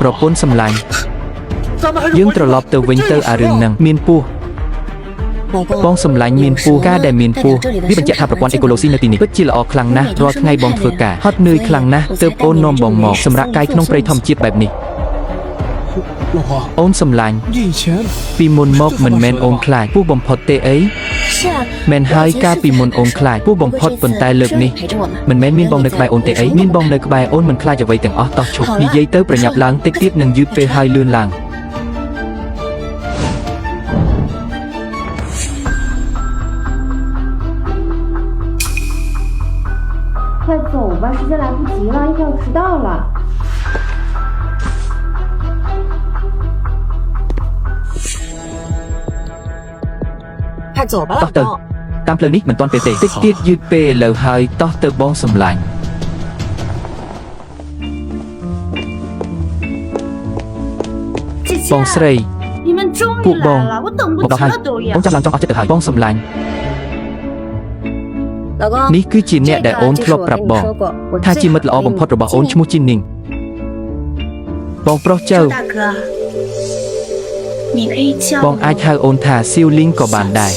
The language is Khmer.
ប្រពន្ធសម្លាញ់យើងត្រឡប់ទៅវិញទៅអារឿងហ្នឹងមានពស់បងសម្លាញ់មានពស់ការដែលមានពស់វាបញ្ជាក់ថាប្រព័ន្ធអេកូឡូស៊ីនៅទីនេះពិតជាល្អខ្លាំងណាស់រាល់ថ្ងៃបងធ្វើការហត់នឿយខ្លាំងណាស់ទើបអូននាំបងមកសម្រាប់កាយក្នុងព្រៃធម្មជាតិបែបនេះអូនសម្លាញ់ពីមុនមកមិនមែនអូនខ្លាចពស់បំផុតទេអីមែនហើយកាលពីមុនអូនខ្លាចពស់បំផុតប៉ុន្តែលើកនេះមិនមែនមានបងនៅក្បែរអូនទេអីមានបងនៅក្បែរអូនមិនខ្លាចអ្វីទាំងអស់តោះឈប់និយាយទៅប្រញាប់ឡើងតិចទៀតនឹងយឺតពេលហើយលឿនឡើង快走吧，时间来不及了，一会儿要迟到了。快走吧，老公。តាមផ្លូវនេះមិនទាន់ពេលទេតិចទៀតយឺតពេលលើហើយតោះទៅបងសម្លាញ់បងស្រីពួកបងមកដល់ហើយបងចាំឡើងចង់អស់ចិត្តទៅហើយបងសម្លាញ់នេះគឺជាអ្នកដែលអូនធ្លាប់ប្រាប់បងថាជាមិត្តល្អបំផុតរបស់អូនឈ្មោះជីនីងបងប្រុសចៅបងអាចហៅអូនថាសៀវលីងក៏បានដែរ